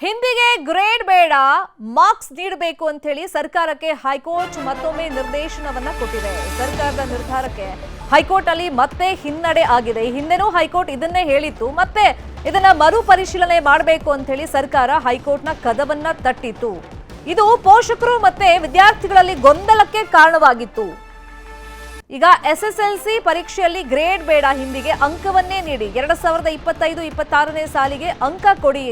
ಹಿಂದಿಗೆ grade ಬೇಡ marks ನೀಡಬೇಕು ಅಂತ ಹೇಳಿ ಸರ್ಕಾರಕ್ಕೆ ಹೈಕೋರ್ಟ್ ಮತ್ತೊಮ್ಮೆ ನಿರ್ದೇಶನವನ್ನ ಕೊಟ್ಟಿದೆ. ಸರ್ಕಾರದ ನಿರ್ಧಾರಕ್ಕೆ ಹೈಕೋರ್ಟ್ ಅಲ್ಲಿ ಮತ್ತೆ ಹಿನ್ನಡೆ ಆಗಿದೆ. ಹಿಂದೆನೂ ಹೈಕೋರ್ಟ್ ಇದನ್ನೇ ಹೇಳಿತ್ತು, ಮತ್ತೆ ಇದನ್ನ ಮರುಪರಿಶೀಲನೆ ಮಾಡಬೇಕು ಅಂತ ಹೇಳಿ ಸರ್ಕಾರ ಹೈಕೋರ್ಟ್ನ ಕದವನ್ನ ತಟ್ಟಿತ್ತು. ಇದು ಪೋಷಕರು ಮತ್ತೆ ವಿದ್ಯಾರ್ಥಿಗಳಲ್ಲಿ ಗೊಂದಲಕ್ಕೆ ಕಾರಣವಾಗಿತ್ತು. ಈಗ SSLC ಪರೀಕ್ಷೆಯಲ್ಲಿ ಗ್ರೇಡ್ ಬೇಡ, ಹಿಂದಿಗೆ ಅಂಕವನ್ನೇ ನೀಡಿ 2025-26ನೇ ಸಾಲಿಗೆ ಅಂಕ ಕೊಡಿ,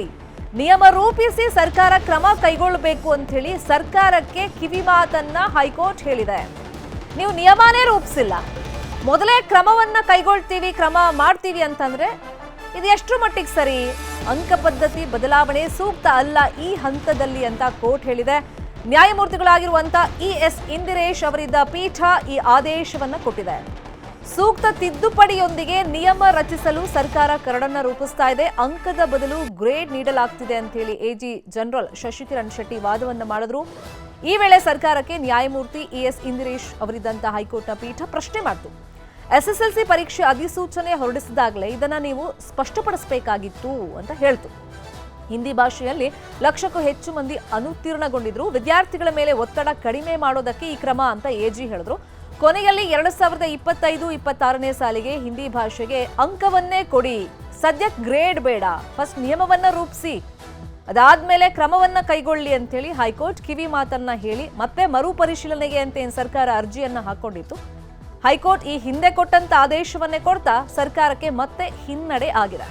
ನಿಯಮ ರೂಪಿಸಿ ಸರ್ಕಾರ ಕ್ರಮ ಕೈಗೊಳ್ಳಬೇಕು ಅಂತ ಹೇಳಿ ಸರ್ಕಾರಕ್ಕೆ ಕಿವಿ ಮಾತನ್ನ ಹೈಕೋರ್ಟ್ ಹೇಳಿದೆ. ನೀವು ನಿಯಮನೇ ರೂಪಿಸಿಲ್ಲ, ಮೊದಲೇ ಕ್ರಮವನ್ನ ಕೈಗೊಳ್ತೀವಿ, ಕ್ರಮ ಮಾಡ್ತೀವಿ ಅಂತಂದ್ರೆ ಇದು ಎಷ್ಟು ಮಟ್ಟಿಗೆ ಸರಿ? ಅಂಕ ಪದ್ಧತಿ ಬದಲಾವಣೆ ಸೂಕ್ತ ಅಲ್ಲ ಈ ಹಂತದಲ್ಲಿ ಅಂತ ಕೋರ್ಟ್ ಹೇಳಿದೆ. ನ್ಯಾಯಮೂರ್ತಿಗಳಾಗಿರುವಂತ ES ಇಂದಿರೇಶ್ ಅವರಿದ್ದ ಪೀಠ ಈ ಆದೇಶವನ್ನ ಕೊಟ್ಟಿದೆ. ಸೂಕ್ತ ತಿದ್ದುಪಡಿಯೊಂದಿಗೆ ನಿಯಮ ರಚಿಸಲು ಸರ್ಕಾರ ಕರಡನ್ನ ರೂಪಿಸ್ತಾ ಇದೆ. ಅಂಕದ ಬದಲು ಗ್ರೇಡ್ ನೀಡಲಾಗ್ತಿದೆ ಅಂತ ಹೇಳಿ AG ಜನರಲ್ ಶಶಿಕಿರಣ್ ಶೆಟ್ಟಿ ವಾದವನ್ನ ಮಾಡಿದ್ರು. ಈ ವೇಳೆ ಸರ್ಕಾರಕ್ಕೆ ನ್ಯಾಯಮೂರ್ತಿ ES ಇಂದಿರೇಶ್ ಅವರಿದ್ದಂತ ಹೈಕೋರ್ಟ್ನ ಪೀಠ ಪ್ರಶ್ನೆ ಮಾಡಿತು. SSLC ಪರೀಕ್ಷೆ ಅಧಿಸೂಚನೆ ಹೊರಡಿಸಿದಾಗಲೇ ಇದನ್ನ ನೀವು ಸ್ಪಷ್ಟಪಡಿಸಬೇಕಾಗಿತ್ತು ಅಂತ ಹೇಳ್ತು. ಹಿಂದಿ ಭಾಷೆಯಲ್ಲಿ ಲಕ್ಷಕ್ಕೂ ಹೆಚ್ಚು ಮಂದಿ ಅನುತ್ತೀರ್ಣಗೊಂಡಿದ್ರು. ವಿದ್ಯಾರ್ಥಿಗಳ ಮೇಲೆ ಒತ್ತಡ ಕಡಿಮೆ ಮಾಡೋದಕ್ಕೆ ಈ ಕ್ರಮ ಅಂತ AG ಹೇಳಿದ್ರು. ಕೊನೆಯಲ್ಲಿ 2025-26ನೇ ಸಾಲಿಗೆ ಹಿಂದಿ ಭಾಷೆಗೆ ಅಂಕವನ್ನೇ ಕೊಡಿ, ಸದ್ಯಕ್ಕೆ ಗ್ರೇಡ್ ಬೇಡ, ಫಸ್ಟ್ ನಿಯಮವನ್ನ ರೂಪಿಸಿ, ಅದಾದ್ಮೇಲೆ ಕ್ರಮವನ್ನ ಕೈಗೊಳ್ಳಿ ಅಂತೇಳಿ ಹೈಕೋರ್ಟ್ ಕಿವಿ ಮಾತನ್ನ ಹೇಳಿ ಮತ್ತೆ ಮರುಪರಿಶೀಲನೆಗೆ ಅಂತ ಏನ್ ಸರ್ಕಾರ ಅರ್ಜಿಯನ್ನ ಹಾಕೊಂಡಿತ್ತು. ಹೈಕೋರ್ಟ್ ಈ ಹಿಂದೆ ಕೊಟ್ಟಂತ ಆದೇಶವನ್ನೇ ಕೊಡ್ತಾ ಸರ್ಕಾರಕ್ಕೆ ಮತ್ತೆ ಹಿನ್ನಡೆ ಆಗಿದೆ.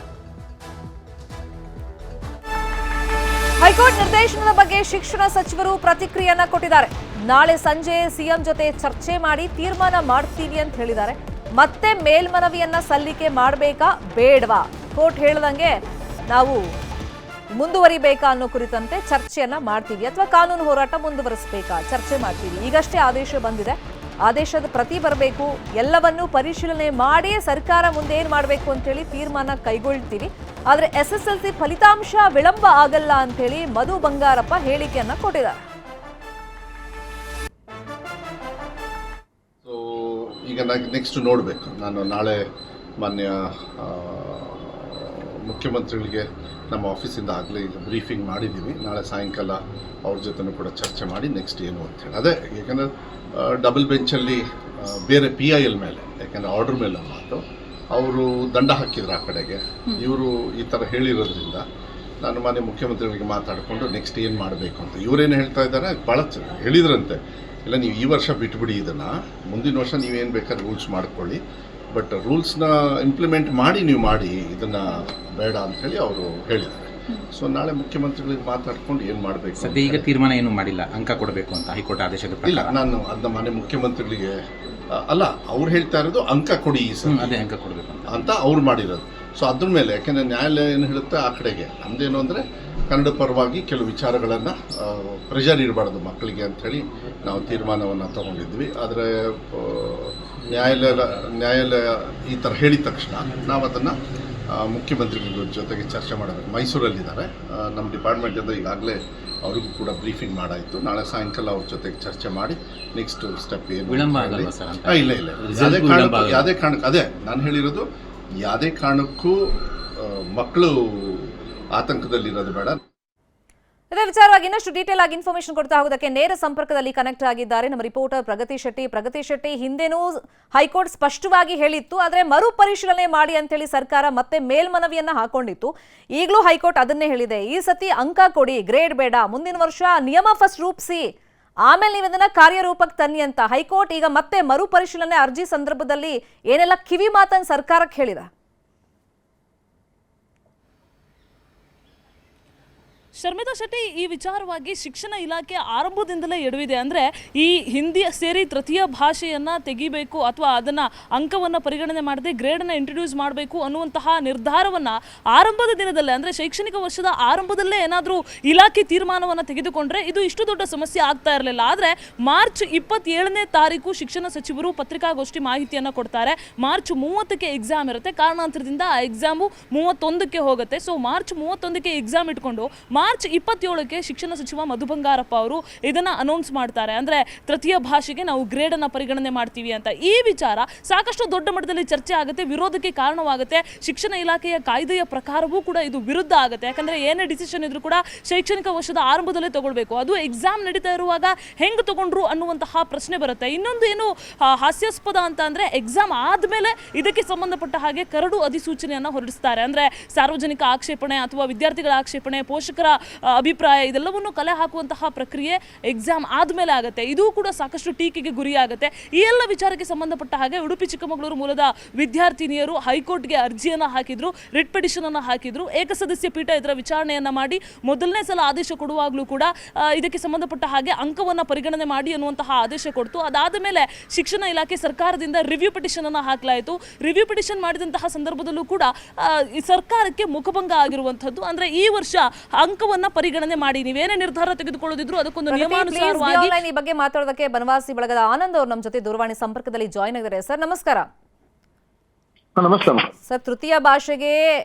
ಹೈಕೋರ್ಟ್ ನಿರ್ದೇಶನದ ಬಗ್ಗೆ ಶಿಕ್ಷಣ ಸಚಿವರು ಪ್ರತಿಕ್ರಿಯೆಯನ್ನ ಕೊಟ್ಟಿದ್ದಾರೆ. ನಾಳೆ ಸಂಜೆ CM ಜೊತೆ ಚರ್ಚೆ ಮಾಡಿ ತೀರ್ಮಾನ ಮಾಡ್ತೀವಿ ಅಂತ ಹೇಳಿದ್ದಾರೆ. ಮತ್ತೆ ಮೇಲ್ಮನವಿಯನ್ನ ಸಲ್ಲಿಕೆ ಮಾಡಬೇಕಾ ಬೇಡವಾ, ಕೋರ್ಟ್ ಹೇಳ್ದಂಗೆ ನಾವು ಮುಂದುವರಿಬೇಕಾ ಅನ್ನೋ ಕುರಿತಂತೆ ಚರ್ಚೆಯನ್ನ ಮಾಡ್ತೀವಿ, ಅಥವಾ ಕಾನೂನು ಹೋರಾಟ ಮುಂದುವರಿಸಬೇಕಾ ಚರ್ಚೆ ಮಾಡ್ತೀವಿ. ಈಗಷ್ಟೇ ಆದೇಶ ಬಂದಿದೆ, ಆದೇಶದ ಪ್ರತಿ ಬರಬೇಕು, ಎಲ್ಲವನ್ನೂ ಪರಿಶೀಲನೆ ಮಾಡಿ ಸರ್ಕಾರ ಮುಂದೆ ಏನ್ ಮಾಡಬೇಕು ಅಂತ ಹೇಳಿ ತೀರ್ಮಾನ ಕೈಗೊಳ್ತೀವಿ. ಆದ್ರೆ SSLC ಫಲಿತಾಂಶ ವಿಳಂಬ ಆಗಲ್ಲ ಅಂತ ಹೇಳಿ ಮಧು ಬಂಗಾರಪ್ಪ ಹೇಳಿಕೆಯನ್ನ ಕೊಟ್ಟಿದ್ದಾರೆ. ಈಗ ನೆಕ್ಸ್ಟ್ ನೋಡಬೇಕು. ನಾನು ನಾಳೆ ಮಾನ್ಯ ಮುಖ್ಯಮಂತ್ರಿಗಳಿಗೆ ನಮ್ಮ ಆಫೀಸಿಂದ ಆಗಲೇ ಈಗ ಬ್ರೀಫಿಂಗ್ ಮಾಡಿದ್ದೀವಿ. ನಾಳೆ ಸಾಯಂಕಾಲ ಅವ್ರ ಜೊತೆನೂ ಕೂಡ ಚರ್ಚೆ ಮಾಡಿ ನೆಕ್ಸ್ಟ್ ಏನು ಅಂತೇಳಿ, ಅದೇ ಯಾಕಂದರೆ ಡಬಲ್ ಬೆಂಚಲ್ಲಿ ಬೇರೆ PIL ಮೇಲೆ, ಯಾಕಂದರೆ ಆರ್ಡರ್ ಮೇಲೆ ಮಾತು ಅವರು ದಂಡ ಹಾಕಿದ್ರು ಆ ಕಡೆಗೆ, ಇವರು ಈ ಥರ ಹೇಳಿರೋದ್ರಿಂದ ನಾನು ಮಾನ್ಯ ಮುಖ್ಯಮಂತ್ರಿಗಳಿಗೆ ಮಾತಾಡಿಕೊಂಡು ನೆಕ್ಸ್ಟ್ ಏನು ಮಾಡಬೇಕು ಅಂತ. ಇವರೇನು ಹೇಳ್ತಾ ಇದ್ದಾರೆ, ಭಾಳ ಹೇಳಿದ್ರಂತೆ, ಇಲ್ಲ ನೀವು ಈ ವರ್ಷ ಬಿಟ್ಬಿಡಿ, ಇದನ್ನು ಮುಂದಿನ ವರ್ಷ ನೀವೇನು ಬೇಕಾದ್ರೆ ರೂಲ್ಸ್ ಮಾಡ್ಕೊಳ್ಳಿ, ಬಟ್ ರೂಲ್ಸ್ನ ಇಂಪ್ಲಿಮೆಂಟ್ ಮಾಡಿ ನೀವು ಮಾಡಿ, ಇದನ್ನು ಬೇಡ ಅಂಥೇಳಿ ಅವರು ಹೇಳಿದ್ದಾರೆ. ಸೊ ನಾಳೆ ಮುಖ್ಯಮಂತ್ರಿಗಳಿಗೆ ಮಾತಾಡ್ಕೊಂಡು ಏನು ಮಾಡಬೇಕು. ಸದ್ಯ ಈಗ ತೀರ್ಮಾನ ಏನು ಮಾಡಿಲ್ಲ, ಅಂಕ ಕೊಡಬೇಕು ಅಂತ ಹೈಕೋರ್ಟ್ ಆದೇಶದ ಪ್ರಕಾರ. ಇಲ್ಲ, ನಾನು ಅದನ್ನ ಮಾನ್ಯ ಮುಖ್ಯಮಂತ್ರಿಗಳಿಗೆ ಅಲ್ಲ, ಅವ್ರು ಹೇಳ್ತಾ ಇರೋದು ಅಂಕ ಕೊಡಿ ಅದೇ ಅಂಕ ಕೊಡಬೇಕು ಅಂತ ಅವ್ರು ಮಾಡಿರೋದು. ಸೊ ಅದ್ರ ಮೇಲೆ, ಯಾಕೆಂದರೆ ನ್ಯಾಯಾಲಯ ಏನು ಹೇಳುತ್ತೆ ಆ ಕಡೆಗೆ, ನಮ್ಮದೇನು ಅಂದರೆ ಕನ್ನಡ ಪರವಾಗಿ ಕೆಲವು ವಿಚಾರಗಳನ್ನು ಪ್ರೆಷರ್ ಇರಬಾರ್ದು ಮಕ್ಕಳಿಗೆ ಅಂಥೇಳಿ ನಾವು ತೀರ್ಮಾನವನ್ನು ತಗೊಂಡಿದ್ವಿ. ಆದರೆ ನ್ಯಾಯಾಲಯ ಈ ಥರ ಹೇಳಿದ ತಕ್ಷಣ ನಾವು ಅದನ್ನು ಮುಖ್ಯಮಂತ್ರಿಗಳ ಜೊತೆಗೆ ಚರ್ಚೆ ಮಾಡಬೇಕು. ಮೈಸೂರಲ್ಲಿದ್ದಾರೆ ನಮ್ಮ ಡಿಪಾರ್ಟ್ಮೆಂಟಿಂದ, ಈಗಾಗಲೇ ಅವ್ರಿಗೂ ಕೂಡ ಬ್ರೀಫಿಂಗ್ ಮಾಡಾಯಿತು. ನಾಳೆ ಸಾಯಂಕಾಲ ಅವ್ರ ಜೊತೆಗೆ ಚರ್ಚೆ ಮಾಡಿ ನೆಕ್ಸ್ಟ್ ಸ್ಟೆಪ್ ಏನು. ಇಲ್ಲ ಯಾವುದೇ ಕಾರಣಕ್ಕೆ, ಅದೇ ನಾನು ಹೇಳಿರೋದು, ಯಾವುದೇ ಕಾರಣಕ್ಕೂ ಮಕ್ಕಳು ಆತಂಕದಲ್ಲಿರೋದು ಬೇಡ. ಇದೇ ವಿಚಾರವಾಗಿ ಇನ್ನಷ್ಟು ಡೀಟೇಲ್ ಆಗಿ ಇನ್ಫಾರ್ಮೇಶನ್ ಕೊಡ್ತಾ ಹೋಗೋದಕ್ಕೆ ನೇರ ಸಂಪರ್ಕದಲ್ಲಿ ಕನೆಕ್ಟ್ ಆಗಿದ್ದಾರೆ ನಮ್ಮ ರಿಪೋರ್ಟರ್ ಪ್ರಗತಿ ಶೆಟ್ಟಿ. ಹಿಂದೆನೂ ಹೈಕೋರ್ಟ್ ಸ್ಪಷ್ಟವಾಗಿ ಹೇಳಿತ್ತು, ಆದರೆ ಮರುಪರಿಶೀಲನೆ ಮಾಡಿ ಅಂತೇಳಿ ಸರ್ಕಾರ ಮತ್ತೆ ಮೇಲ್ಮನವಿಯನ್ನ ಹಾಕೊಂಡಿತ್ತು. ಈಗಲೂ ಹೈಕೋರ್ಟ್ ಅದನ್ನೇ ಹೇಳಿದೆ, ಈ ಸತಿ ಅಂಕ ಕೊಡಿ, ಗ್ರೇಡ್ ಬೇಡ, ಮುಂದಿನ ವರ್ಷ ನಿಯಮ ಫಸ್ಟ್ ರೂಪಿಸಿ, ಆಮೇಲೆ ನೀವು ಇದನ್ನ ಕಾರ್ಯರೂಪಕ್ಕೆ ತನ್ನಿ ಅಂತ ಹೈಕೋರ್ಟ್ ಈಗ ಮತ್ತೆ ಮರುಪರಿಶೀಲನೆ ಅರ್ಜಿ ಸಂದರ್ಭದಲ್ಲಿ ಏನೆಲ್ಲ ಕಿವಿ ಮಾತನ್ನು ಸರ್ಕಾರಕ್ಕೆ ಹೇಳಿದೆ. ಶರ್ಮಿತಾ ಶೆಟ್ಟಿ, ಈ ವಿಚಾರವಾಗಿ ಶಿಕ್ಷಣ ಇಲಾಖೆ ಆರಂಭದಿಂದಲೇ ಎಡವಿದೆ. ಅಂದರೆ ಈ ಹಿಂದಿ ಸೇರಿ ತೃತೀಯ ಭಾಷೆಯನ್ನು ತೆಗಿಬೇಕು ಅಥವಾ ಅದನ್ನು ಅಂಕವನ್ನು ಪರಿಗಣನೆ ಮಾಡದೆ ಗ್ರೇಡನ್ನು ಇಂಟ್ರೊಡ್ಯೂಸ್ ಮಾಡಬೇಕು ಅನ್ನುವಂತಹ ನಿರ್ಧಾರವನ್ನು ಆರಂಭದ ದಿನದಲ್ಲೇ, ಅಂದರೆ ಶೈಕ್ಷಣಿಕ ವರ್ಷದ ಆರಂಭದಲ್ಲೇ ಏನಾದರೂ ಇಲಾಖೆ ತೀರ್ಮಾನವನ್ನು ತೆಗೆದುಕೊಂಡ್ರೆ ಇದು ಇಷ್ಟು ದೊಡ್ಡ ಸಮಸ್ಯೆ ಆಗ್ತಾ ಇರಲಿಲ್ಲ. ಆದರೆ ಮಾರ್ಚ್ 27ನೇ ತಾರೀಕು ಶಿಕ್ಷಣ ಸಚಿವರು ಪತ್ರಿಕಾಗೋಷ್ಠಿ ಮಾಹಿತಿಯನ್ನು ಕೊಡ್ತಾರೆ. ಮಾರ್ಚ್ 30ಕ್ಕೆ ಎಕ್ಸಾಮ್ ಇರುತ್ತೆ, ಕಾರಣಾಂತರದಿಂದ ಆ ಎಕ್ಸಾಮು 31ಕ್ಕೆ ಹೋಗುತ್ತೆ. ಸೊ ಮಾರ್ಚ್ 31ಕ್ಕೆ ಎಕ್ಸಾಮ್ ಇಟ್ಕೊಂಡು ಮಾರ್ಚ್ 27ಕ್ಕೆ ಶಿಕ್ಷಣ ಸಚಿವ ಮಧು ಬಂಗಾರಪ್ಪ ಅವರು ಇದನ್ನ ಅನೌನ್ಸ್ ಮಾಡ್ತಾರೆ. ಅಂದ್ರೆ ತೃತೀಯ ಭಾಷೆಗೆ ನಾವು ಗ್ರೇಡ್ ಅನ್ನ ಪರಿಗಣನೆ ಮಾಡ್ತೀವಿ ಅಂತ. ಈ ವಿಚಾರ ಸಾಕಷ್ಟು ದೊಡ್ಡ ಮಟ್ಟದಲ್ಲಿ ಚರ್ಚೆ ಆಗುತ್ತೆ, ವಿರೋಧಕ್ಕೆ ಕಾರಣವಾಗುತ್ತೆ. ಶಿಕ್ಷಣ ಇಲಾಖೆಯ ಕಾಯ್ದೆಯ ಪ್ರಕಾರವೂ ಕೂಡ ಇದು ವಿರುದ್ಧ ಆಗುತ್ತೆ. ಯಾಕಂದ್ರೆ ಏನೇ ಡಿಸಿಷನ್ ಇದ್ರೂ ಕೂಡ ಶೈಕ್ಷಣಿಕ ವರ್ಷದ ಆರಂಭದಲ್ಲೇ ತಗೊಳ್ಬೇಕು. ಅದು ಎಕ್ಸಾಮ್ ನಡೀತಾ ಇರುವಾಗ ಹೆಂಗ್ ತಗೊಂಡ್ರು ಅನ್ನುವಂತಹ ಪ್ರಶ್ನೆ ಬರುತ್ತೆ. ಇನ್ನೊಂದು ಏನು ಹಾಸ್ಯಾಸ್ಪದ ಅಂತ ಅಂದ್ರೆ ಎಕ್ಸಾಮ್ ಆದ್ಮೇಲೆ ಇದಕ್ಕೆ ಸಂಬಂಧಪಟ್ಟ ಹಾಗೆ ಕರಡು ಅಧಿಸೂಚನೆಯನ್ನ ಹೊರಡಿಸ್ತಾರೆ. ಅಂದ್ರೆ ಸಾರ್ವಜನಿಕ ಆಕ್ಷೇಪಣೆ ಅಥವಾ ವಿದ್ಯಾರ್ಥಿಗಳ ಆಕ್ಷೇಪಣೆ, ಪೋಷಕರ ಅಭಿಪ್ರಾಯ ಇದೆಲ್ಲವನ್ನು ಕಲೆ ಹಾಕುವಂತಹ ಪ್ರಕ್ರಿಯೆ ಎಕ್ಸಾಮ್ ಆದ್ಮೇಲೆ ಆಗುತ್ತೆ. ಇದು ಕೂಡ ಸಾಕಷ್ಟು ಟೀಕೆಗೆ ಗುರಿಯಾಗುತ್ತೆ. ಈ ಎಲ್ಲ ವಿಚಾರಕ್ಕೆ ಸಂಬಂಧಪಟ್ಟ ಹಾಗೆ ಉಡುಪಿ ಚಿಕ್ಕಮಗಳೂರು ಮೂಲದ ವಿದ್ಯಾರ್ಥಿನಿಯರು ಹೈಕೋರ್ಟ್ಗೆ ಅರ್ಜಿಯನ್ನ ಹಾಕಿದ್ರು, ರಿಟ್ ಪಿಟಿಷನ್ ಅನ್ನ ಹಾಕಿದ್ರು. ಏಕಸದಸ್ಯ ಪೀಠ ಇದರ ವಿಚಾರಣೆಯನ್ನ ಮಾಡಿ ಮೊದಲನೇ ಸಲ ಆದೇಶ ಕೊಡುವಾಗಲೂ ಕೂಡ ಇದಕ್ಕೆ ಸಂಬಂಧಪಟ್ಟ ಹಾಗೆ ಅಂಕವನ್ನ ಪರಿಗಣನೆ ಮಾಡಿ ಅನ್ನುವಂತಹ ಆದೇಶ ಕೊಡ್ತು. ಅದಾದ ಮೇಲೆ ಶಿಕ್ಷಣ ಇಲಾಖೆ ಸರ್ಕಾರದಿಂದ ರಿವ್ಯೂ ಪಿಟಿಷನ್ ಅನ್ನ ಹಾಕಲಾಯಿತು. ರಿವ್ಯೂ ಪಿಟಿಷನ್ ಮಾಡಿದಂತಹ ಸಂದರ್ಭದಲ್ಲೂ ಕೂಡ ಈ ಸರ್ಕಾರಕ್ಕೆ ಮುಖಭಂಗ ಆಗಿರುವಂತದ್ದು. ಅಂದ್ರೆ ಈ ವರ್ಷ ಅಂಕವನ್ನ ಪರಿಗಣನೆ ಮಾಡಿ ನೀವೇನೇ ನಿರ್ಧಾರ ತೆಗೆದುಕೊಳ್ಳೋದಿದ್ರು ಅದಕ್ಕೊಂದು ನಿಯಮಾನುಸಾರವಾಗಿ. ಈ ಬಗ್ಗೆ ಮಾತಾಡೋದಕ್ಕೆ ಬನವಾಸಿ ಬಳಗದ ಆನಂದ್ ಅವರು ನಮ್ಮ ಜೊತೆ ದೂರವಾಣಿ ಸಂಪರ್ಕದಲ್ಲಿ ಜಾಯ್ನ್ ಆಗಿದ್ದಾರೆ. ಸರ್ ನಮಸ್ಕಾರ. ನಮಸ್ಕಾರ ಸರ್, ತೃತೀಯ ಭಾಷೆಗೆ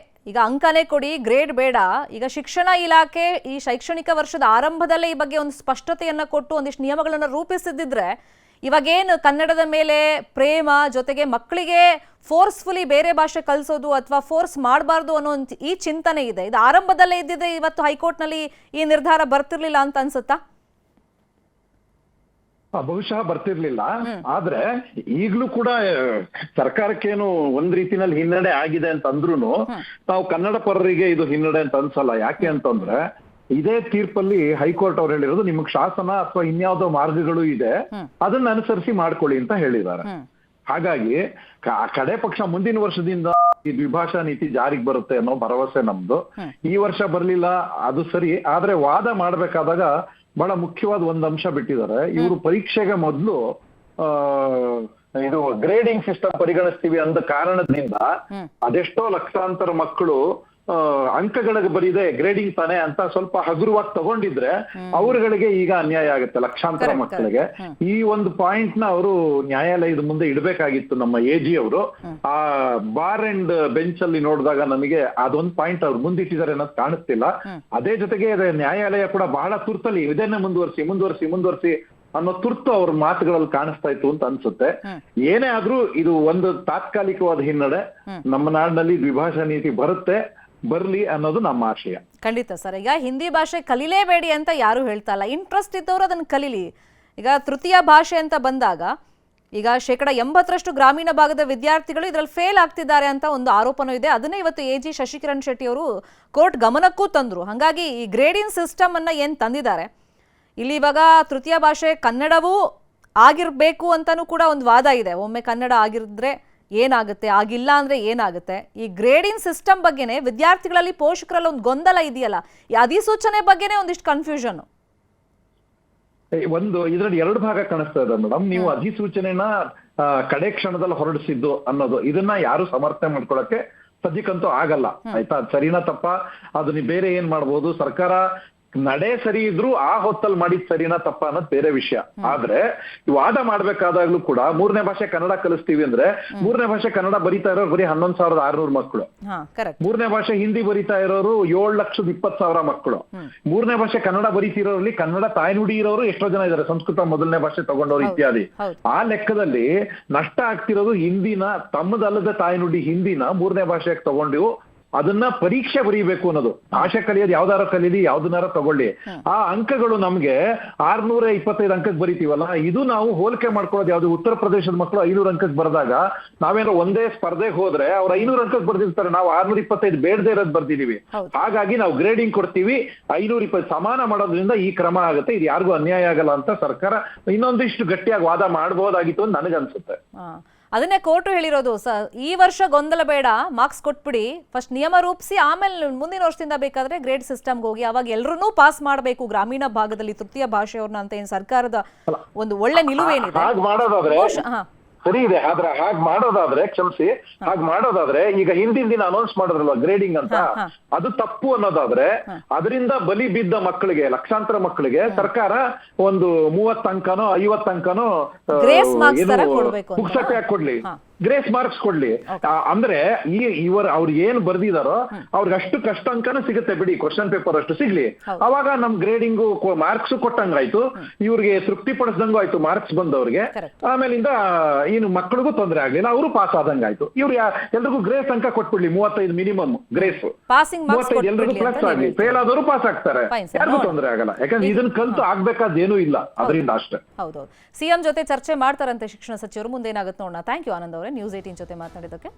ಈಗ ಅಂಕನೇ ಕೊಡಿ, ಗ್ರೇಡ್ ಬೇಡ. ಈಗ ಶಿಕ್ಷಣ ಇಲಾಖೆ ಈ ಶೈಕ್ಷಣಿಕ ವರ್ಷದ ಆರಂಭದಲ್ಲೇ ಈ ಬಗ್ಗೆ ಒಂದು ಸ್ಪಷ್ಟತೆಯನ್ನ ಕೊಟ್ಟು ಒಂದಿಷ್ಟು ನಿಯಮಗಳನ್ನು ರೂಪಿಸಿದ್ರೆ ಇವಾಗೇನು ಕನ್ನಡದ ಮೇಲೆ ಪ್ರೇಮ ಜೊತೆಗೆ ಮಕ್ಕಳಿಗೆ ಫೋರ್ಸ್ಫುಲಿ ಬೇರೆ ಭಾಷೆ ಕಲಿಸೋದು ಅಥವಾ ಫೋರ್ಸ್ ಮಾಡಬಾರ್ದು ಅನ್ನೋ ಈ ಚಿಂತನೆ ಇದೆ. ಇದು ಆರಂಭದಲ್ಲೇ ಇದ್ದಿದ್ರೆ ಇವತ್ತು ಹೈಕೋರ್ಟ್ನಲ್ಲಿ ಈ ನಿರ್ಧಾರ ಬರ್ತಿರ್ಲಿಲ್ಲ ಅಂತ ಅನ್ಸುತ್ತಾ? ಬಹುಶಃ ಬರ್ತಿರ್ಲಿಲ್ಲ. ಆದ್ರೆ ಈಗ್ಲೂ ಕೂಡ ಸರ್ಕಾರಕ್ಕೇನು ಒಂದ್ ರೀತಿನಲ್ಲಿ ಹಿನ್ನಡೆ ಆಗಿದೆ ಅಂತ ಅಂದ್ರೂನು ನಾವು ಕನ್ನಡ ಪರರಿಗೆ ಇದು ಹಿನ್ನಡೆ ಅಂತ ಅನ್ಸಲ್ಲ. ಯಾಕೆ ಅಂತಂದ್ರೆ ಇದೇ ತೀರ್ಪಲ್ಲಿ ಹೈಕೋರ್ಟ್ ಅವ್ರು ಹೇಳಿರೋದು ನಿಮಗ್ ಶಾಸನ ಅಥವಾ ಇನ್ಯಾವುದೋ ಮಾರ್ಗಗಳು ಇದೆ, ಅದನ್ನ ಅನುಸರಿಸಿ ಮಾಡ್ಕೊಳ್ಳಿ ಅಂತ ಹೇಳಿದ್ದಾರೆ. ಹಾಗಾಗಿ ಕಡೆ ಪಕ್ಷ ಮುಂದಿನ ವರ್ಷದಿಂದ ಈ ದ್ವಿಭಾಷಾ ನೀತಿ ಜಾರಿಗೆ ಬರುತ್ತೆ ಅನ್ನೋ ಭರವಸೆ ನಮ್ದು. ಈ ವರ್ಷ ಬರ್ಲಿಲ್ಲ ಅದು ಸರಿ, ಆದ್ರೆ ವಾದ ಮಾಡ್ಬೇಕಾದಾಗ ಬಹಳ ಮುಖ್ಯವಾದ ಒಂದ್ ಅಂಶ ಬಿಟ್ಟಿದ್ದಾರೆ. ಇವರು ಪರೀಕ್ಷೆಗೆ ಮೊದಲು ಇದು ಗ್ರೇಡಿಂಗ್ ಸಿಸ್ಟಮ್ ಪರಿಗಣಿಸ್ತೀವಿ ಅಂದ ಕಾರಣದಿಂದ ಅದೆಷ್ಟೋ ಲಕ್ಷಾಂತರ ಮಕ್ಕಳು ಅಂಕಗಳಿಗೆ ಬರೀದೆ ಗ್ರೇಡಿಂಗ್ ತಾನೆ ಅಂತ ಸ್ವಲ್ಪ ಹಗುರವಾಗಿ ತಗೊಂಡಿದ್ರೆ ಅವರುಗಳಿಗೆ ಈಗ ಅನ್ಯಾಯ ಆಗುತ್ತೆ, ಲಕ್ಷಾಂತರ ಮಕ್ಕಳಿಗೆ. ಈ ಒಂದು ಪಾಯಿಂಟ್ ನ ಅವರು ನ್ಯಾಯಾಲಯದ ಮುಂದೆ ಇಡಬೇಕಾಗಿತ್ತು ನಮ್ಮ ಎಜಿ ಅವರು. ಆ ಬಾರ್ ಅಂಡ್ ಬೆಂಚ್ ಅಲ್ಲಿ ನೋಡಿದಾಗ ನಮಗೆ ಅದೊಂದು ಪಾಯಿಂಟ್ ಅವ್ರು ಮುಂದಿಟ್ಟಿದ್ದಾರೆ ಅನ್ನೋದು ಕಾಣಿಸ್ತಿಲ್ಲ. ಅದೇ ಜೊತೆಗೆ ನ್ಯಾಯಾಲಯ ಕೂಡ ಬಹಳ ತುರ್ತಲ್ಲಿ ಇದನ್ನೇ ಮುಂದುವರಿಸಿ ಅನ್ನೋ ತುರ್ತು ಅವ್ರ ಮಾತುಗಳಲ್ಲಿ ಕಾಣಿಸ್ತಾ ಇತ್ತು ಅಂತ ಅನ್ಸುತ್ತೆ. ಏನೇ ಆದ್ರೂ ಇದು ಒಂದು ತಾತ್ಕಾಲಿಕವಾದ ಹಿನ್ನಡೆ. ನಮ್ಮ ನಾಡಿನಲ್ಲಿ ದ್ವಿಭಾಷಾ ನೀತಿ ಬರ್ಲಿ ಅನ್ನೋದು ನಮ್ಮ ಆಶಯ. ಖಂಡಿತ ಸರ್. ಈಗ ಹಿಂದಿ ಭಾಷೆ ಕಲಿಲೇಬೇಡಿ ಅಂತ ಯಾರು ಹೇಳ್ತಾ ಇಲ್ಲ. ಇಂಟ್ರೆಸ್ಟ್ ಇದ್ದವರು ಅದನ್ನ ಕಲೀಲಿ. ಈಗ ತೃತೀಯ ಭಾಷೆ ಅಂತ ಬಂದಾಗ ಈಗ 80% ಗ್ರಾಮೀಣ ಭಾಗದ ವಿದ್ಯಾರ್ಥಿಗಳು ಇದರಲ್ಲಿ ಫೇಲ್ ಆಗ್ತಿದ್ದಾರೆ ಅಂತ ಒಂದು ಆರೋಪನೂ ಇದೆ. ಅದನ್ನೇ ಇವತ್ತು ಎಜಿ ಶಶಿಕಿರಣ್ ಶೆಟ್ಟಿ ಅವರು ಕೋರ್ಟ್ ಗಮನಕ್ಕೂ ತಂದ್ರು. ಹಾಗಾಗಿ ಈ ಗ್ರೇಡಿಂಗ್ ಸಿಸ್ಟಮ್ ಅನ್ನ ಏನ್ ತಂದಿದ್ದಾರೆ ಇಲ್ಲಿ, ಇವಾಗ ತೃತೀಯ ಭಾಷೆ ಕನ್ನಡವೂ ಆಗಿರ್ಬೇಕು ಅಂತಾನೂ ಕೂಡ ಒಂದು ವಾದ ಇದೆ. ಒಮ್ಮೆ ಕನ್ನಡ ಆಗಿರಿದ್ರೆ ಏನಾಗುತ್ತೆ, ಆಗಿಲ್ಲ ಅಂದ್ರೆ ಏನಾಗುತ್ತೆ? ಈ ಗ್ರೇಡಿಂಗ್ ಸಿಸ್ಟಮ್ ಬಗ್ಗೆನೇ ವಿದ್ಯಾರ್ಥಿಗಳಲ್ಲಿ ಪೋಷಕರಲ್ಲಿ ಒಂದು ಗೊಂದಲ ಇದೆಯಲ್ಲ, ಈ ಅಧಿಸೂಚನೆ ಬಗ್ಗೆನೇ ಒಂದಿಷ್ಟು ಕನ್ಫ್ಯೂಷನ್. ಒಂದು ಇದ್ರಲ್ಲಿ ಎರಡು ಭಾಗ ಕಾಣಿಸ್ತಾ ಇದೆ ಮೇಡಮ್. ನೀವು ಅಧಿಸೂಚನೆನ ಕಡೆ ಕ್ಷಣದಲ್ಲಿ ಹೊರಡಿಸಿದ್ದು ಅನ್ನೋದು ಇದನ್ನ ಯಾರು ಸಮರ್ಥನೆ ಮಾಡ್ಕೊಳಕ್ಕೆ ಸದ್ಯಕ್ಕಂತೂ ಆಗಲ್ಲ. ಆಯ್ತಾ, ಸರಿನಾ ತಪ್ಪ ಅದು ನೀವು ಬೇರೆ ಏನ್ ಮಾಡ್ಬೋದು. ಸರ್ಕಾರ ನಡೆ ಸರಿ ಇದ್ರು ಆ ಹೊತ್ತಲ್ಲಿ ಮಾಡಿದ್ ಸರಿನಾ ತಪ್ಪ ಅನ್ನೋದು ಬೇರೆ ವಿಷಯ. ಆದ್ರೆ ವಾದ ಮಾಡ್ಬೇಕಾದಾಗ್ಲೂ ಕೂಡ ಮೂರನೇ ಭಾಷೆ ಕನ್ನಡ ಕಲಿಸ್ತೀವಿ ಅಂದ್ರೆ ಮೂರನೇ ಭಾಷೆ ಕನ್ನಡ ಬರೀತಾ ಇರೋರು ಬರೀ 11,600 ಮಕ್ಕಳು. ಮೂರನೇ ಭಾಷೆ ಹಿಂದಿ ಬರೀತಾ ಇರೋರು 7,20,000 ಮಕ್ಕಳು. ಮೂರನೇ ಭಾಷೆ ಕನ್ನಡ ಬರೀತಿರೋರಲ್ಲಿ ಕನ್ನಡ ತಾಯ್ನುಡಿ ಇರೋರು ಎಷ್ಟೋ ಜನ ಇದಾರೆ, ಸಂಸ್ಕೃತ ಮೊದಲನೇ ಭಾಷೆ ತಗೊಂಡವ್ರು ಇತ್ಯಾದಿ. ಆ ಲೆಕ್ಕದಲ್ಲಿ ನಷ್ಟ ಆಗ್ತಿರೋದು ಹಿಂದಿನ ತಮ್ಮದಲ್ಲದ ತಾಯ್ನುಡಿ ಹಿಂದಿನ ಮೂರನೇ ಭಾಷೆಗೆ ತಗೊಂಡು ಅದನ್ನ ಪರೀಕ್ಷೆ ಬರೀಬೇಕು ಅನ್ನೋದು. ಭಾಷೆ ಕಲಿಯೋದು ಯಾವ್ದಾರ ಕಲೀಲಿ, ಯಾವ್ದನ್ನಾರ ತಗೊಳ್ಳಿ. ಆ ಅಂಕಗಳು ನಮ್ಗೆ 625 ಅಂಕಕ್ಕೆ ಬರೀತೀವಲ್ಲ, ಇದು ನಾವು ಹೋಲಿಕೆ ಮಾಡ್ಕೊಳ್ಳೋದು ಯಾವ್ದು. ಉತ್ತರ ಪ್ರದೇಶದ ಮಕ್ಕಳು 500 ಅಂಕಕ್ಕೆ ಬರೆದಾಗ ನಾವೇನೋ ಒಂದೇ ಸ್ಪರ್ಧೆಗೆ ಹೋದ್ರೆ ಅವ್ರು 500 ಅಂಕಕ್ಕೆ ಬರ್ದಿರ್ತಾರೆ, ನಾವು 625 ಬೇಡದೇ ಇರೋದು ಬರ್ದಿದೀವಿ. ಹಾಗಾಗಿ ನಾವು ಗ್ರೇಡಿಂಗ್ ಕೊಡ್ತೀವಿ, 520 ಸಮಾನ ಮಾಡೋದ್ರಿಂದ ಈ ಕ್ರಮ ಆಗುತ್ತೆ, ಇದು ಯಾರಿಗೂ ಅನ್ಯಾಯ ಆಗಲ್ಲ ಅಂತ ಸರ್ಕಾರ ಇನ್ನೊಂದಿಷ್ಟು ಗಟ್ಟಿಯಾಗಿ ವಾದ ಮಾಡಬಹುದಾಗಿತ್ತು ಅಂತ ನನಗನ್ಸುತ್ತೆ. ಅದನ್ನೇ ಕೋರ್ಟ್ ಹೇಳಿರೋದು. ಈ ವರ್ಷ ಗೊಂದಲ ಬೇಡ, ಮಾರ್ಕ್ಸ್ ಕೊಟ್ಬಿಡಿ, ಫಸ್ಟ್ ನಿಯಮ ರೂಪಿಸಿ ಆಮೇಲೆ ಮುಂದಿನ ವರ್ಷದಿಂದ ಬೇಕಾದ್ರೆ ಗ್ರೇಡ್ ಸಿಸ್ಟಮ್ಗೆ ಹೋಗಿ, ಅವಾಗ ಎಲ್ಲರೂ ಪಾಸ್ ಮಾಡಬೇಕು ಗ್ರಾಮೀಣ ಭಾಗದಲ್ಲಿ ತೃತೀಯ ಭಾಷೆಯವ್ರನ್ನ ಅಂತ ಏನ್ ಸರ್ಕಾರದ ಒಂದು ಒಳ್ಳೆ ನಿಲುವೇನಿದೆ. ಸರಿ ಇದೆ. ಆದ್ರೆ ಹಾಗೆ ಮಾಡೋದಾದ್ರೆ ಈಗ ಹಿಂದಿನ ದಿನ ಅನೌನ್ಸ್ ಮಾಡಿದ್ರಲ್ವಾ ಗ್ರೇಡಿಂಗ್ ಅಂತ, ಅದು ತಪ್ಪು ಅನ್ನೋದಾದ್ರೆ ಅದರಿಂದ ಬಲಿ ಬಿದ್ದ ಮಕ್ಕಳಿಗೆ, ಲಕ್ಷಾಂತರ ಮಕ್ಕಳಿಗೆ ಸರ್ಕಾರ ಒಂದು 30 ಅಂಕನೋ 50 ಅಂಕನೋ ಪುಕ್ಸಟ್ಟೆ ಕೊಡ್ಲಿ. ಗ್ರೇಸ್ ಮಾರ್ಕ್ಸ್ ಕೊಡ್ಲಿ. ಅಂದ್ರೆ ಅವ್ರು ಏನ್ ಬರ್ದಿದಾರೋ ಅವ್ರಿಗೆ ಅಷ್ಟು ಕಷ್ಟ ಅಂಕನೂ ಸಿಗುತ್ತೆ ಬಿಡಿ, ಕ್ವಶನ್ ಪೇಪರ್ ಅಷ್ಟು ಸಿಗ್ಲಿ, ಅವಾಗ ನಮ್ ಗ್ರೇಡಿಂಗು ಮಾರ್ಕ್ಸ್ ಕೊಟ್ಟಂಗಾಯ್ತು, ಇವ್ರಿಗೆ ತೃಪ್ತಿ ಪಡಿಸ್ದಂಗೂ ಆಯ್ತು ಮಾರ್ಕ್ಸ್ ಬಂದವ್ರಿಗೆ. ಆಮೇಲಿಂದ ಇನ್ನು ಮಕ್ಕಳಿಗೂ ತೊಂದರೆ ಆಗ್ಲಿಲ್ಲ, ಅವರು ಪಾಸ್ ಆದಂಗಾಯ್ತು. ಇವ್ರು ಎಲ್ರಿಗೂ ಗ್ರೇಸ್ ಅಂಕ ಕೊಟ್ಬಿಡ್ಲಿ, 35 ಮಿನಿಮಮ್ ಗ್ರೇಸ್, ಪಾಸಿಂಗ್ ಮಾರ್ಕ್ಸ್ 35 ಎಲ್ರಿಗೂ ಪ್ಲಸ್ ಆಗ್ಲಿ, ಫೇಲ್ ಆದವರು ಪಾಸ್ ಆಗ್ತಾರೆ, ಯಾರಿಗೂ ತೊಂದರೆ ಆಗಲ್ಲ. ಯಾಕಂದ್ರೆ ಇದನ್ನ ಕಲ್ತು ಆಗ್ಬೇಕಾದೇನೂ ಇಲ್ಲ ಅದರಿಂದ ಅಷ್ಟೇ. ಹೌದೌದು. ಸಿಎಂ ಜೊತೆ ಚರ್ಚೆ ಮಾಡ್ತಾರಂತೆ ಶಿಕ್ಷಣ ಸಚಿವರು, ಮುಂದೆ ಏನಾಗುತ್ತೆ ನೋಡೋಣ. ಥ್ಯಾಂಕ್ ಯು ಆನಂದ್ ಅವರೇ, ನ್ಯೂಸ್ 18 ಜೊತೆ ಮಾತನಾಡಿದ್ದಕ್ಕೆ.